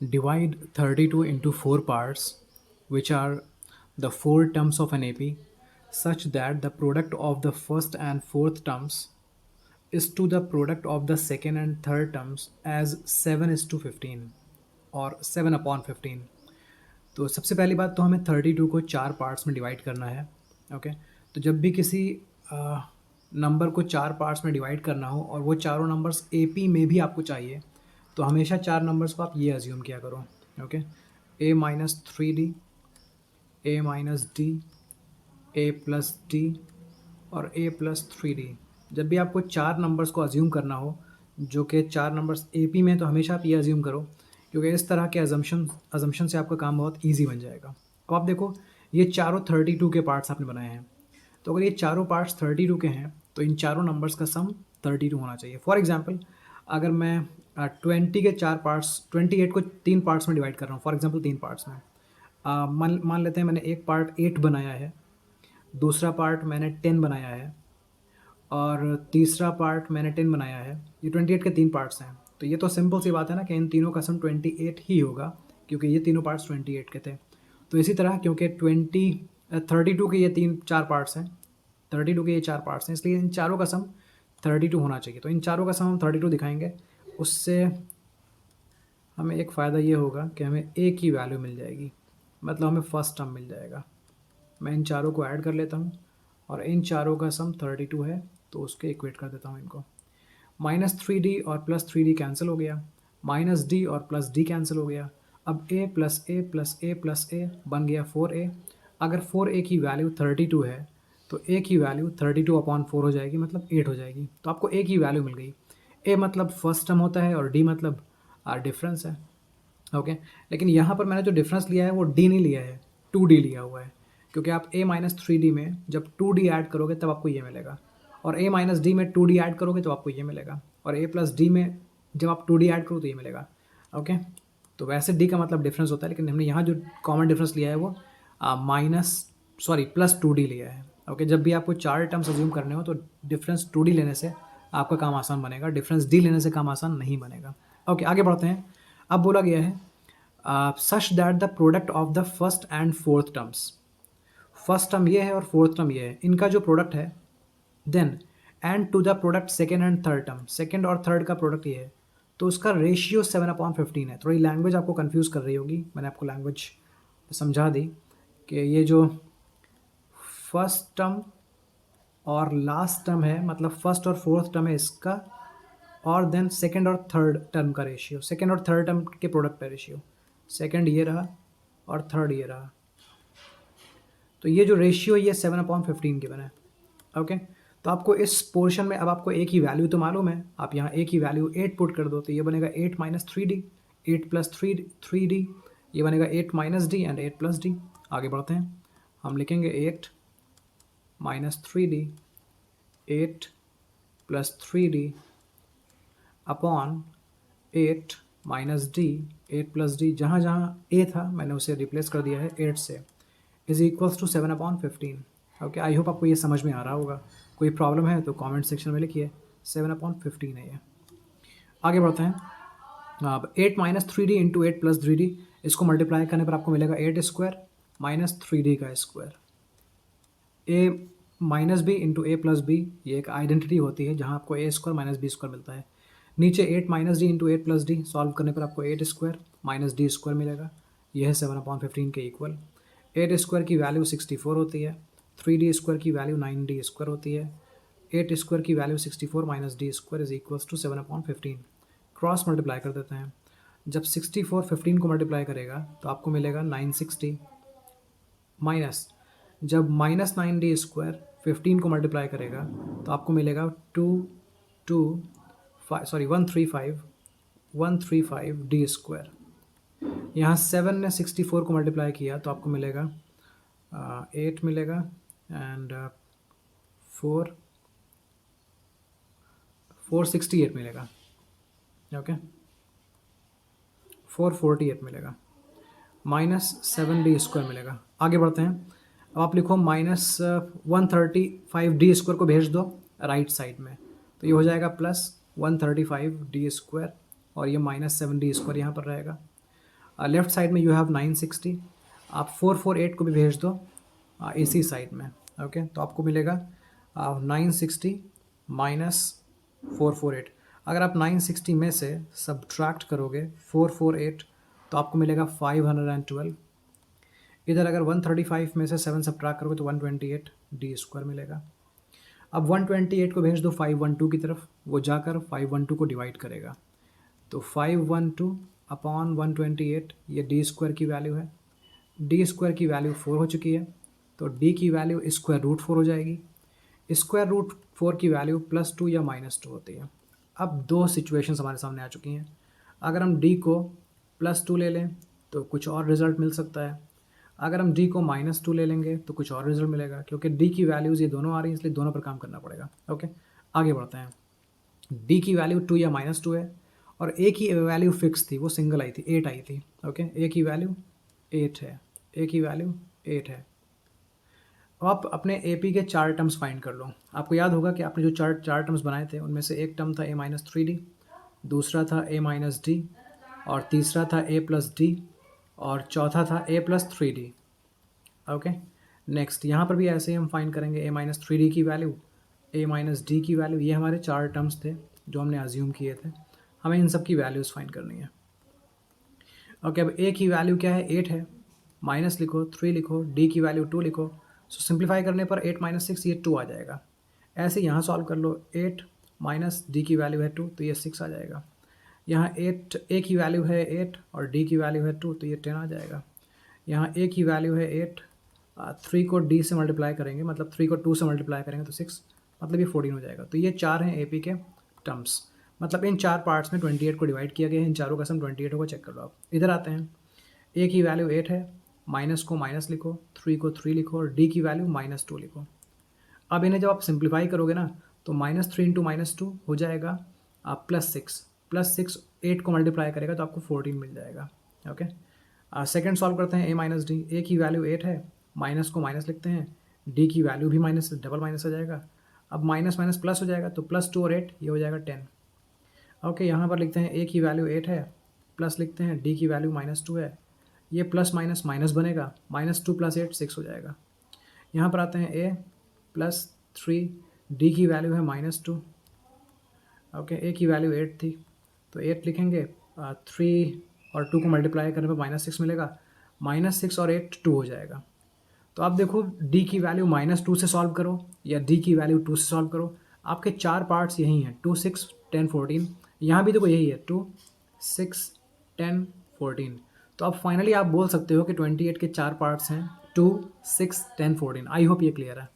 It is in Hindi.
Divide 32 into 4 parts, which are the 4 terms of an AP, such that the product of the first and fourth terms is to the product of the second and third terms as 7:15 और 7/15। तो सबसे पहली बात तो हमें 32 को 4 पार्ट्स में डिवाइड करना है। ओके, तो जब भी किसी नंबर को 4 पार्ट्स में डिवाइड करना हो और वो चारों नंबर्स AP में भी आपको चाहिए, तो हमेशा 4 नंबर्स को आप ये अज्यूम किया करो। ओके, a-3d, a-d, a+d और a+3d। जब भी आपको 4 नंबर्स को अज्यूम करना हो जो कि 4 नंबर्स AP में, तो हमेशा आप ये अज्यूम करो, क्योंकि इस तरह के अजम्पशन से आपका काम बहुत ईजी बन जाएगा। अब आप देखो, ये चारों 32 के पार्ट्स आपने बनाए हैं, तो अगर ये चारों पार्ट्स 32 के हैं तो इन चारों नंबर्स का सम 32 होना चाहिए। फॉर एग्जांपल, अगर मैं 20 के 4 पार्ट्स, 28 को 3 पार्ट्स में डिवाइड कर रहा हूँ, फॉर एग्जांपल 3 पार्ट्स में, मान मान लेते हैं मैंने एक पार्ट 8 बनाया है, दूसरा पार्ट मैंने 10 बनाया है और तीसरा पार्ट मैंने 10 बनाया है। ये 28 के 3 पार्ट्स हैं, तो ये तो सिंपल सी बात है ना कि इन तीनों का सम 28 ही होगा, क्योंकि ये तीनों पार्ट्स 28 के थे। तो इसी तरह क्योंकि 32 के ये 4 पार्ट्स हैं, 32 के ये 4 पार्ट्स हैं, इसलिए इन चारों का सम 32 होना चाहिए। तो इन चारों का सम हम 32 दिखाएंगे। उससे हमें एक फ़ायदा ये होगा कि हमें एक ही वैल्यू मिल जाएगी, मतलब हमें फर्स्ट टर्म मिल जाएगा। मैं इन चारों को ऐड कर लेता हूँ और इन चारों का सम 32 है, तो उसके इक्वेट कर देता हूँ इनको। -3d और +3d कैंसिल हो गया, -d और +d कैंसिल हो गया। अब a plus A plus A plus A बन गया 4a। अगर 4a की वैल्यू 32 है तो a की वैल्यू 32/4 हो जाएगी, मतलब 8 हो जाएगी। तो आपको a की वैल्यू मिल गई। a मतलब फर्स्ट टर्म होता है और d मतलब डिफरेंस है। ओके, लेकिन यहाँ पर मैंने जो डिफरेंस लिया है वो d नहीं लिया है, 2d लिया हुआ है, क्योंकि आप a-3d में जब 2d ऐड करोगे तब आपको ये मिलेगा, और a-d में 2d ऐड करोगे तो आपको ये मिलेगा, और a+d में जब आप 2d ऐड करो तो ये मिलेगा। ओके, तो वैसे d का मतलब डिफरेंस होता है, लेकिन हमने यहाँ जो कॉमन डिफरेंस लिया है वो +2d लिया है। ओके, जब भी आपको 4 टर्म्स अज्यूम करने हो तो डिफरेंस 2d लेने से आपका काम आसान बनेगा, डिफरेंस d लेने से काम आसान नहीं बनेगा। ओके, आगे बढ़ते हैं। अब बोला गया है such that the product of the first and fourth terms, first term ये है और फोर्थ टर्म ये है, इनका जो प्रोडक्ट है, then and to the product second and third term, second और थर्ड का प्रोडक्ट ये है, तो उसका रेशियो 7/15 है। थोड़ी लैंग्वेज आपको कंफ्यूज कर रही होगी, मैंने आपको लैंग्वेज समझा दी कि ये जो फर्स्ट टर्म और लास्ट टर्म है, मतलब फर्स्ट और फोर्थ टर्म है इसका, और देन सेकेंड और थर्ड टर्म का रेशियो, सेकेंड और थर्ड टर्म के प्रोडक्ट का रेशियो, सेकेंड ये रहा और थर्ड ये रहा, तो ये जो रेशियो ये 7/15 गिवन है। ओके, तो आपको इस पोर्शन में अब आपको एक ही वैल्यू तो मालूम है, आप यहाँ एक ही वैल्यू 8 पुट कर दो, तो ये बनेगा 8 - 3d, 8 + 3d, ये बनेगा 8 - d एंड 8 + d। आगे बढ़ते हैं, हम लिखेंगे 8 - 3d, 8 + 3d upon 8 - d, 8 + d, जहाँ जहाँ a था मैंने उसे रिप्लेस कर दिया है 8 से, is equals to 7/15। Okay, I hope आपको ये समझ में आ रहा होगा। कोई प्रॉब्लम है तो कमेंट सेक्शन में लिखिए। 7/15 है ये। आगे बढ़ते हैं। अब 8 - 3d इंटू 8 + 3d, इसको मल्टीप्लाई करने पर आपको मिलेगा 8 स्क्वायर माइनस 3d का square. a minus B into A plus B, ये एक आइडेंटिटी होती है जहाँ आपको a² माइनस बी स्क्वायर मिलता है। नीचे 8 - d इंटू 8 + d, सॉल्व करने पर आपको 8 स्क्वायर माइनस d स्क्वायर मिलेगा। यह है 7/15 के इक्वल। 8 स्क्वायर की वैल्यू 64 होती है, 3d स्क्वायर की वैल्यू 9d स्क्वायर होती है। 8 स्क्वायर की value 64 minus d square is equals to 7/15। Cross multiply कर देते हैं। जब 64 15 को मल्टीप्लाई करेगा तो आपको मिलेगा 960, माइनस जब -9d स्क्वायर 15 को मल्टीप्लाई करेगा तो आपको मिलेगा 135 डी स्क्वायर। यहाँ 7 ने 64 को मल्टीप्लाई किया तो आपको मिलेगा 8 मिलेगा एंड 468 मिलेगा। ओके, 448 मिलेगा, -7d स्क्वायर मिलेगा। आगे बढ़ते हैं। अब आप लिखो -135d स्क्वायर को भेज दो राइट साइड में, तो ये हो जाएगा +135d स्क्वायर और ये -7d स्क्वायर यहाँ पर रहेगा। लेफ्ट साइड में यू हैव 960, आप 448 को भी भेज दो इसी साइड में। ओके, तो आपको मिलेगा 960 माइनस 448। अगर आप 960 में से सब्ट्रैक्ट करोगे 448 तो आपको मिलेगा 512। इधर अगर 135 में से 7 सब्ट्रैक्ट करोगे तो 128 डी स्क्वायर मिलेगा। अब 128 को भेज दो 512 की तरफ, वो जाकर 512 को डिवाइड करेगा, तो 512 अपॉन 128 ये डी स्क्वायर की वैल्यू है। डी स्क्वायर की वैल्यू 4 हो चुकी है, तो डी की वैल्यू स्क्वायर रूट 4 हो जाएगी। स्क्वायर रूट 4 की वैल्यू +2 या -2 होती है। अब दो सिचुएशंस हमारे सामने आ चुकी हैं। अगर हम डी को +2 ले लें तो कुछ और रिजल्ट मिल सकता है, अगर हम डी को -2 ले लेंगे तो कुछ और रिजल्ट मिलेगा, क्योंकि डी की वैल्यूज़ ये दोनों आ रही हैं, इसलिए दोनों पर काम करना पड़ेगा। ओके, आगे बढ़ते हैं। डी की वैल्यू 2 या -2 है, और ए की वैल्यू फिक्स थी, वो सिंगल आई थी, 8 आई थी। ओके, ए की वैल्यू 8 है, ए की वैल्यू 8 है। अब आप अपने ए पी के 4 टर्म्स फाइंड कर लो। आपको याद होगा कि आपने जो चार टर्म्स बनाए थे उनमें से एक टर्म था a-3d, दूसरा था a-d, और तीसरा था a+d, और चौथा था a+3d। ओके, नेक्स्ट यहाँ पर भी ऐसे ही हम फाइंड करेंगे a-3d की वैल्यू, a-d की वैल्यू। ये हमारे 4 टर्म्स थे जो हमने अज्यूम किए थे, हमें इन सब की वैल्यूज़ फाइंड करनी है। ओके, अब a की वैल्यू क्या है, 8 है, माइनस लिखो, 3 लिखो, d की वैल्यू 2 लिखो। सो सिंप्लीफाई करने पर 8 - 6 ये 2 आ जाएगा। ऐसे यहाँ सॉल्व कर लो, 8 माइनस डी की वैल्यू है 2 तो ये 6 आ जाएगा। यहाँ 8 ए की वैल्यू है 8 और डी की वैल्यू है 2 तो ये 10 आ जाएगा। यहाँ ए की वैल्यू है 8, 3 को डी से मल्टीप्लाई करेंगे, मतलब 3 को 2 से मल्टीप्लाई करेंगे तो 6, मतलब ये 14 हो जाएगा। तो ये 4 हैं ए पी के टर्म्स, मतलब इन 4 पार्ट्स में 28 को डिवाइड किया गया है, इन चारों का सम 28 होगा, चेक कर लो आप। इधर आते हैं, ए की वैल्यू 8 है, माइनस को माइनस लिखो, 3 को 3 लिखो, और डी की वैल्यू -2 लिखो। अब इन्हें जब आप सिंप्लीफाई करोगे ना तो -3 इंटू -2 हो जाएगा आप +6 8 को मल्टीप्लाई करेगा तो आपको 14 मिल जाएगा। ओके, सेकंड सॉल्व करते हैं a-d। ए की वैल्यू 8 है, माइनस को माइनस लिखते हैं, डी की वैल्यू भी माइनस, डबल माइनस आ जाएगा। अब माइनस माइनस प्लस हो जाएगा, तो +2 और 8 ये हो जाएगा 10। ओके, यहाँ पर लिखते हैं ए की वैल्यू 8 है, प्लस लिखते हैं डी की वैल्यू -2 है, ये प्लस माइनस माइनस बनेगा, -2 + 8 6 हो जाएगा। यहाँ पर आते हैं a +3, डी की वैल्यू है -2। ओके, ए की वैल्यू 8 थी तो 8 लिखेंगे, 3 और 2 को मल्टीप्लाई करने पर -6 मिलेगा, -6 और 8 2 हो जाएगा। तो आप देखो डी की वैल्यू -2 से सॉल्व करो या डी की वैल्यू 2 से सॉल्व करो, आपके 4 पार्ट्स यही हैं, 2 6 10 14। यहाँ भी देखो यही है, 2 6 10 14। तो अब फाइनली आप बोल सकते हो कि 28 के 4 पार्ट्स हैं, 2 6 10 14। आई होप ये क्लियर है।